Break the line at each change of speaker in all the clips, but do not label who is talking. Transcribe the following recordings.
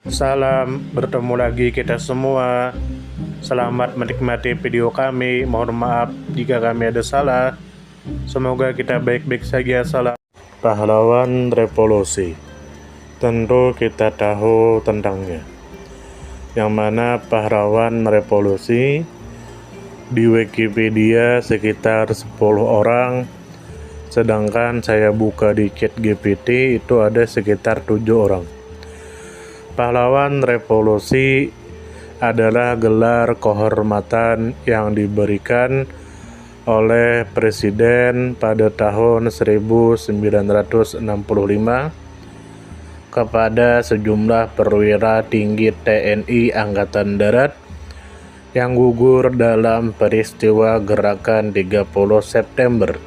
Salam, bertemu lagi kita semua. Selamat menikmati video kami. Mohon maaf jika kami ada salah. Semoga kita baik-baik saja. Salam. Pahlawan revolusi. Tentu kita tahu tentangnya. Yang mana pahlawan revolusi di Wikipedia sekitar 10 orang, sedangkan saya buka di ChatGPT itu ada sekitar 7 orang. Pahlawan revolusi adalah gelar kehormatan yang diberikan oleh Presiden pada tahun 1965 kepada sejumlah perwira tinggi TNI Angkatan Darat yang gugur dalam peristiwa gerakan 30 September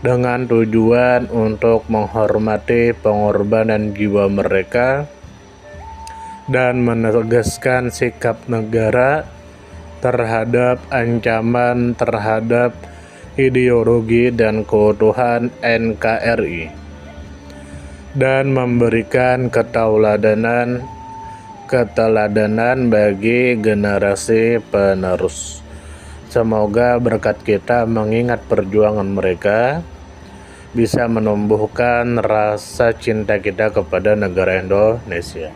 dengan tujuan untuk menghormati pengorbanan jiwa mereka dan menegaskan sikap negara terhadap ancaman terhadap ideologi dan keutuhan NKRI dan memberikan keteladanan bagi generasi penerus. Semoga berkat kita mengingat perjuangan mereka bisa menumbuhkan rasa cinta kita kepada negara Indonesia.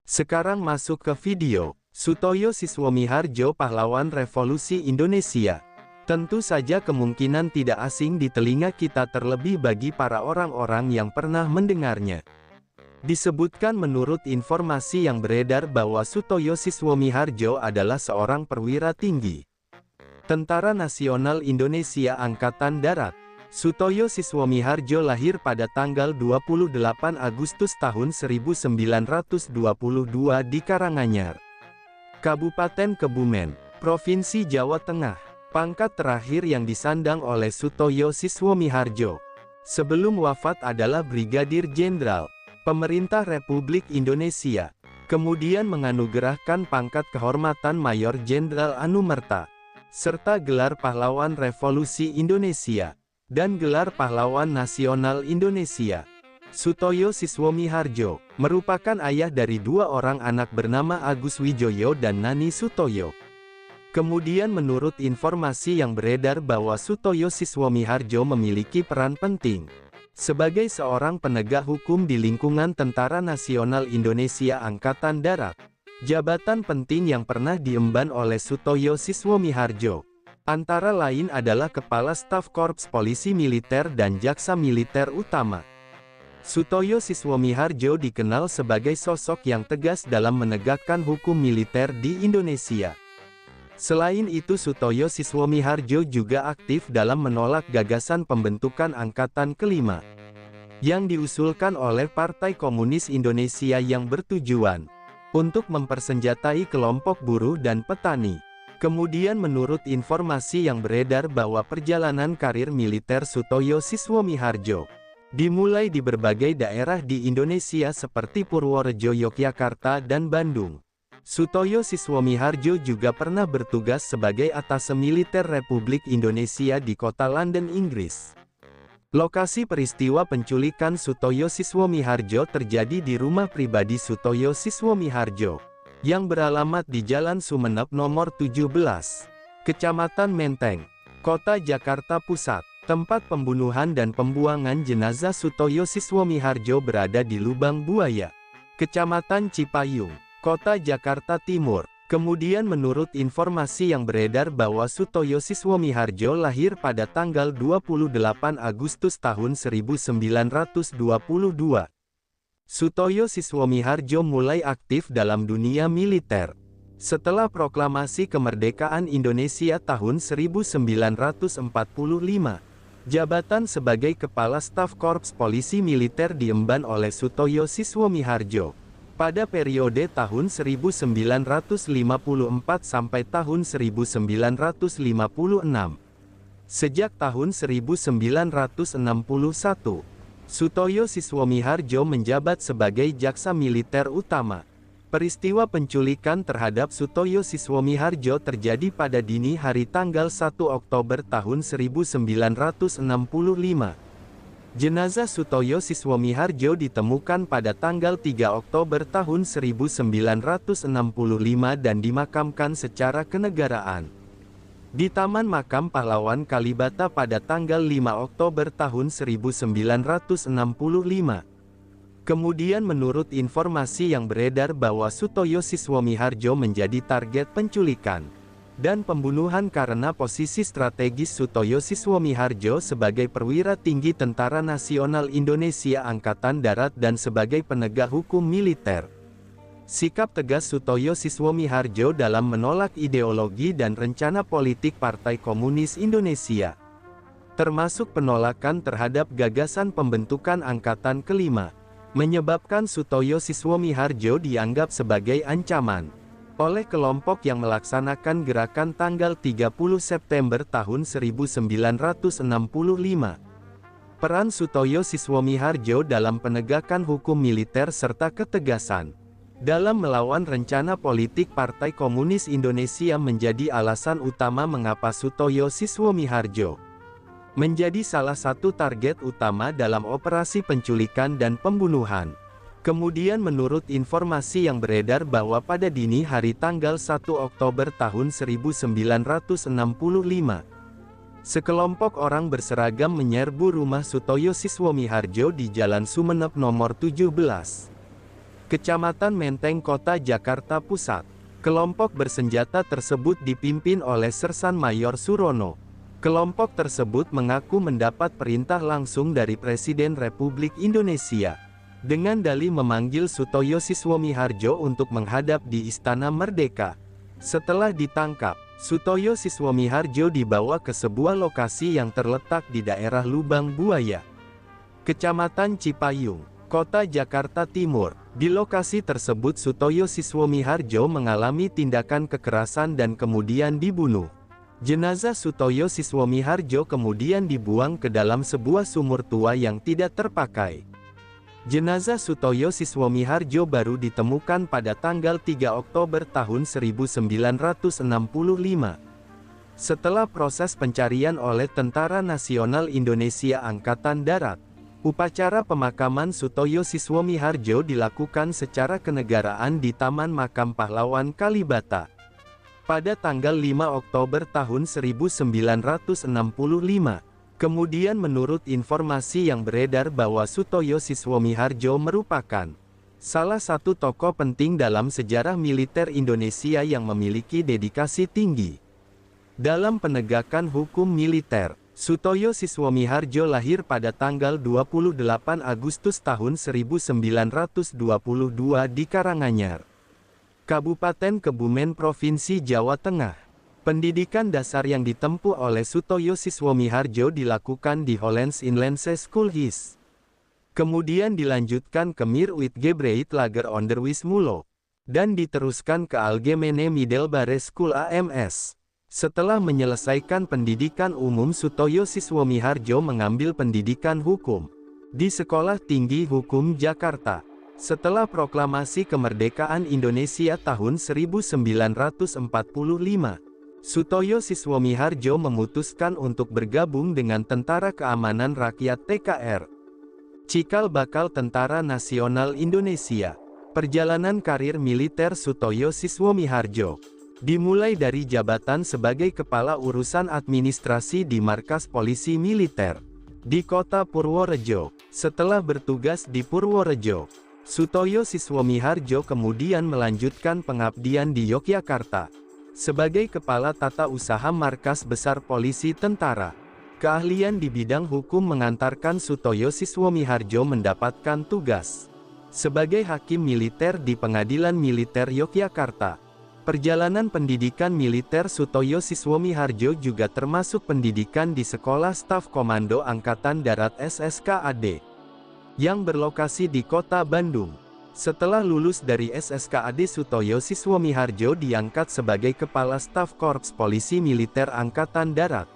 Sekarang masuk ke video. Sutoyo Siswomiharjo, pahlawan revolusi Indonesia. Tentu saja kemungkinan tidak asing di telinga kita, terlebih bagi para orang-orang yang pernah mendengarnya. Disebutkan menurut informasi yang beredar bahwa Sutoyo Siswomiharjo adalah seorang perwira tinggi Tentara Nasional Indonesia Angkatan Darat. Sutoyo Siswomiharjo lahir pada tanggal 28 Agustus tahun 1922 di Karanganyar, Kabupaten Kebumen, Provinsi Jawa Tengah. Pangkat terakhir yang disandang oleh Sutoyo Siswomiharjo sebelum wafat adalah Brigadir Jenderal Pemerintah Republik Indonesia, kemudian menganugerahkan pangkat kehormatan Mayor Jenderal Anumerta, serta gelar Pahlawan Revolusi Indonesia dan gelar Pahlawan Nasional Indonesia. Sutoyo Siswomiharjo merupakan ayah dari dua orang anak bernama Agus Wijoyo dan Nani Sutoyo. Kemudian menurut informasi yang beredar bahwa Sutoyo Siswomiharjo memiliki peran penting sebagai seorang penegak hukum di lingkungan Tentara Nasional Indonesia Angkatan Darat. Jabatan penting yang pernah diemban oleh Sutoyo Siswomiharjo antara lain adalah Kepala Staf Korps Polisi Militer dan Jaksa Militer Utama. Sutoyo Siswomiharjo dikenal sebagai sosok yang tegas dalam menegakkan hukum militer di Indonesia. Selain itu, Sutoyo Siswomiharjo juga aktif dalam menolak gagasan pembentukan Angkatan Kelima yang diusulkan oleh Partai Komunis Indonesia yang bertujuan untuk mempersenjatai kelompok buruh dan petani. Kemudian menurut informasi yang beredar bahwa perjalanan karir militer Sutoyo Siswomiharjo dimulai di berbagai daerah di Indonesia seperti Purworejo, Yogyakarta, dan Bandung. Sutoyo Siswomiharjo juga pernah bertugas sebagai atase militer Republik Indonesia di kota London, Inggris. Lokasi peristiwa penculikan Sutoyo Siswomiharjo terjadi di rumah pribadi Sutoyo Siswomiharjo yang beralamat di Jalan Sumeneb nomor 17, Kecamatan Menteng, Kota Jakarta Pusat. Tempat pembunuhan dan pembuangan jenazah Sutoyo Siswomiharjo berada di Lubang Buaya, Kecamatan Cipayung, Kota Jakarta Timur. Kemudian menurut informasi yang beredar bahwa Sutoyo Siswomiharjo lahir pada tanggal 28 Agustus tahun 1922. Sutoyo Siswomiharjo mulai aktif dalam dunia militer setelah proklamasi kemerdekaan Indonesia tahun 1945. Jabatan sebagai Kepala Staf Korps Polisi Militer diemban oleh Sutoyo Siswomiharjo pada periode tahun 1954 sampai tahun 1956. Sejak tahun 1961, Sutoyo Siswomiharjo menjabat sebagai Jaksa Militer Utama. Peristiwa penculikan terhadap Sutoyo Siswomiharjo terjadi pada dini hari tanggal 1 Oktober tahun 1965. Jenazah Sutoyo Siswomiharjo ditemukan pada tanggal 3 Oktober tahun 1965 dan dimakamkan secara kenegaraan di Taman Makam Pahlawan Kalibata pada tanggal 5 Oktober tahun 1965. Kemudian menurut informasi yang beredar bahwa Sutoyo Siswomiharjo menjadi target penculikan dan pembunuhan karena posisi strategis Sutoyo Siswomiharjo sebagai perwira tinggi Tentara Nasional Indonesia Angkatan Darat dan sebagai penegak hukum militer. Sikap tegas Sutoyo Siswomiharjo dalam menolak ideologi dan rencana politik Partai Komunis Indonesia, termasuk penolakan terhadap gagasan pembentukan Angkatan Kelima, menyebabkan Sutoyo Siswomiharjo dianggap sebagai ancaman oleh kelompok yang melaksanakan gerakan tanggal 30 September tahun 1965. Peran Sutoyo Siswomiharjo dalam penegakan hukum militer serta ketegasan dalam melawan rencana politik Partai Komunis Indonesia menjadi alasan utama mengapa Sutoyo Siswomiharjo menjadi salah satu target utama dalam operasi penculikan dan pembunuhan. Kemudian menurut informasi yang beredar bahwa pada dini hari tanggal 1 Oktober tahun 1965, sekelompok orang berseragam menyerbu rumah Sutoyo Siswomiharjo di Jalan Sumeneb nomor 17, Kecamatan Menteng, Kota Jakarta Pusat. Kelompok bersenjata tersebut dipimpin oleh Sersan Mayor Surono. Kelompok tersebut mengaku mendapat perintah langsung dari Presiden Republik Indonesia dengan dalih memanggil Sutoyo Siswomiharjo untuk menghadap di Istana Merdeka. Setelah ditangkap, Sutoyo Siswomiharjo dibawa ke sebuah lokasi yang terletak di daerah Lubang Buaya, Kecamatan Cipayung, Kota Jakarta Timur. Di lokasi tersebut Sutoyo Siswomiharjo mengalami tindakan kekerasan dan kemudian dibunuh. Jenazah Sutoyo Siswomiharjo kemudian dibuang ke dalam sebuah sumur tua yang tidak terpakai. Jenazah Sutoyo Siswomiharjo baru ditemukan pada tanggal 3 Oktober tahun 1965. Setelah proses pencarian oleh Tentara Nasional Indonesia Angkatan Darat, upacara pemakaman Sutoyo Siswomiharjo dilakukan secara kenegaraan di Taman Makam Pahlawan Kalibata pada tanggal 5 Oktober tahun 1965. Kemudian menurut informasi yang beredar bahwa Sutoyo Siswomiharjo merupakan salah satu tokoh penting dalam sejarah militer Indonesia yang memiliki dedikasi tinggi dalam penegakan hukum militer. Sutoyo Siswomiharjo lahir pada tanggal 28 Agustus tahun 1922 di Karanganyar, Kabupaten Kebumen, Provinsi Jawa Tengah. Pendidikan dasar yang ditempuh oleh Sutoyo Siswomiharjo dilakukan di Hollands Inlandse School His. Kemudian dilanjutkan ke Mir Uitgebreid Lager Onderwijsmulo, dan diteruskan ke Algemene Middelbare School AMS. Setelah menyelesaikan pendidikan umum, Sutoyo Siswomiharjo mengambil pendidikan hukum di Sekolah Tinggi Hukum Jakarta. Setelah proklamasi kemerdekaan Indonesia tahun 1945, Sutoyo Siswomiharjo memutuskan untuk bergabung dengan Tentara Keamanan Rakyat (TKR), cikal bakal Tentara Nasional Indonesia. Perjalanan karir militer Sutoyo Siswomiharjo dimulai dari jabatan sebagai Kepala Urusan Administrasi di Markas Polisi Militer di Kota Purworejo. Setelah bertugas di Purworejo, Sutoyo Siswomiharjo kemudian melanjutkan pengabdian di Yogyakarta sebagai Kepala Tata Usaha Markas Besar Polisi Tentara. Keahlian di bidang hukum mengantarkan Sutoyo Siswomiharjo mendapatkan tugas sebagai hakim militer di Pengadilan Militer Yogyakarta. Perjalanan pendidikan militer Sutoyo Siswomiharjo juga termasuk pendidikan di Sekolah Staf Komando Angkatan Darat SSKAD yang berlokasi di Kota Bandung. Setelah lulus dari SSKAD, Sutoyo Siswomiharjo diangkat sebagai Kepala Staf Korps Polisi Militer Angkatan Darat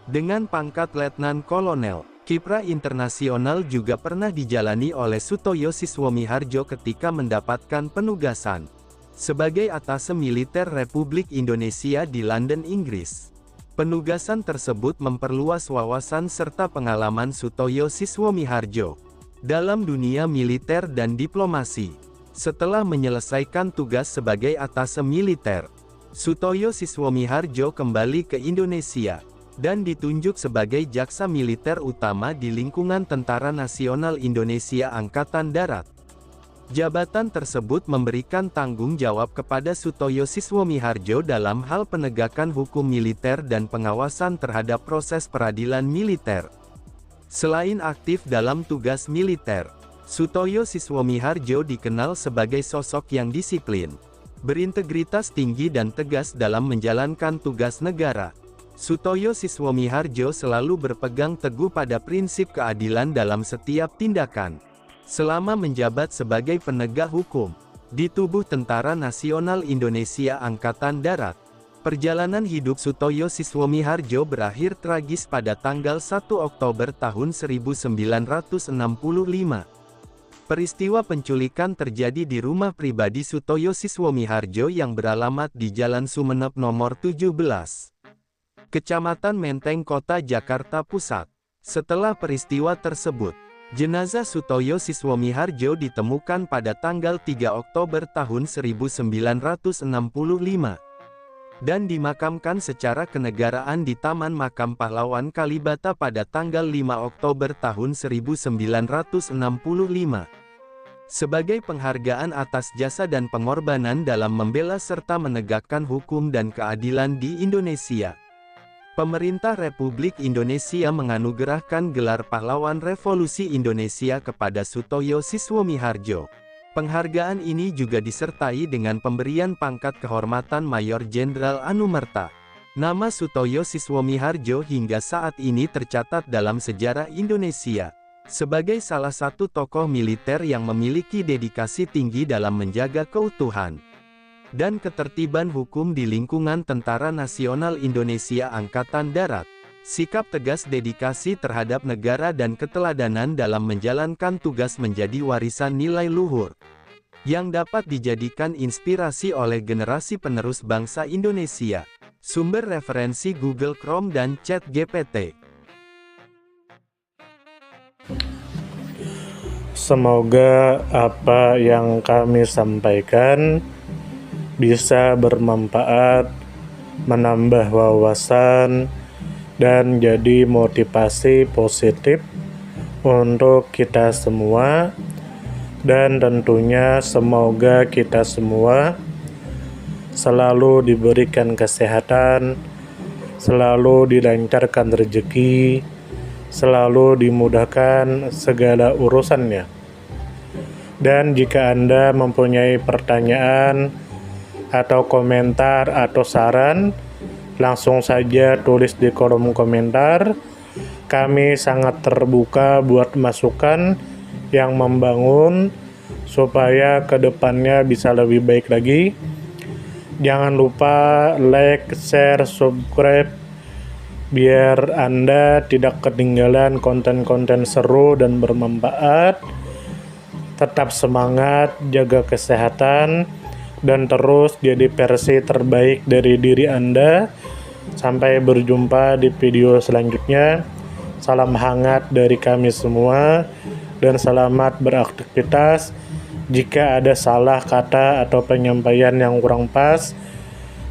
dengan pangkat Letnan Kolonel. Kiprah internasional juga pernah dijalani oleh Sutoyo Siswomiharjo ketika mendapatkan penugasan sebagai Atase Militer Republik Indonesia di London, Inggris. Penugasan tersebut memperluas wawasan serta pengalaman Sutoyo Siswomiharjo dalam dunia militer dan diplomasi. Setelah menyelesaikan tugas sebagai atase militer, Sutoyo Siswomiharjo kembali ke Indonesia dan ditunjuk sebagai jaksa militer utama di lingkungan Tentara Nasional Indonesia Angkatan Darat. Jabatan tersebut memberikan tanggung jawab kepada Sutoyo Siswomiharjo dalam hal penegakan hukum militer dan pengawasan terhadap proses peradilan militer. Selain aktif dalam tugas militer, Sutoyo Siswomiharjo dikenal sebagai sosok yang disiplin, berintegritas tinggi dan tegas dalam menjalankan tugas negara. Sutoyo Siswomiharjo selalu berpegang teguh pada prinsip keadilan dalam setiap tindakan. Selama menjabat sebagai penegak hukum di tubuh Tentara Nasional Indonesia Angkatan Darat, perjalanan hidup Sutoyo Siswomiharjo berakhir tragis pada tanggal 1 Oktober tahun 1965. Peristiwa penculikan terjadi di rumah pribadi Sutoyo Siswomiharjo yang beralamat di Jalan Sumeneb nomor 17, Kecamatan Menteng, Kota Jakarta Pusat. Setelah peristiwa tersebut, jenazah Sutoyo Siswomiharjo ditemukan pada tanggal 3 Oktober tahun 1965 dan dimakamkan secara kenegaraan di Taman Makam Pahlawan Kalibata pada tanggal 5 Oktober tahun 1965. Sebagai penghargaan atas jasa dan pengorbanan dalam membela serta menegakkan hukum dan keadilan di Indonesia, Pemerintah Republik Indonesia menganugerahkan gelar Pahlawan Revolusi Indonesia kepada Sutoyo Siswomiharjo. Penghargaan ini juga disertai dengan pemberian pangkat kehormatan Mayor Jenderal Anumerta. Nama Sutoyo Siswomiharjo hingga saat ini tercatat dalam sejarah Indonesia sebagai salah satu tokoh militer yang memiliki dedikasi tinggi dalam menjaga keutuhan dan ketertiban hukum di lingkungan Tentara Nasional Indonesia Angkatan Darat. Sikap tegas dedikasi terhadap negara dan keteladanan dalam menjalankan tugas menjadi warisan nilai luhur yang dapat dijadikan inspirasi oleh generasi penerus bangsa Indonesia. Sumber referensi Google Chrome dan ChatGPT.
Semoga apa yang kami sampaikan bisa bermanfaat, menambah wawasan, dan jadi motivasi positif untuk kita semua. Dan tentunya semoga kita semua selalu diberikan kesehatan, selalu dilancarkan rezeki, selalu dimudahkan segala urusannya. Dan jika Anda mempunyai pertanyaan atau komentar atau saran, langsung saja tulis di kolom komentar. Kami sangat terbuka buat masukan yang membangun supaya kedepannya bisa lebih baik lagi. Jangan lupa like, share, subscribe biar Anda tidak ketinggalan konten-konten seru dan bermanfaat. Tetap semangat, jaga kesehatan, dan terus jadi versi terbaik dari diri Anda. Sampai berjumpa di video selanjutnya. Salam hangat dari kami semua dan selamat beraktivitas. Jika ada salah kata atau penyampaian yang kurang pas,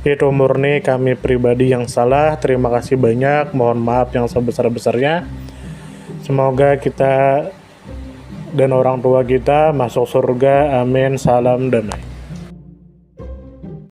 itu murni kami pribadi yang salah. Terima kasih banyak, mohon maaf yang sebesar-besarnya. Semoga kita dan orang tua kita masuk surga, amin. Salam damai.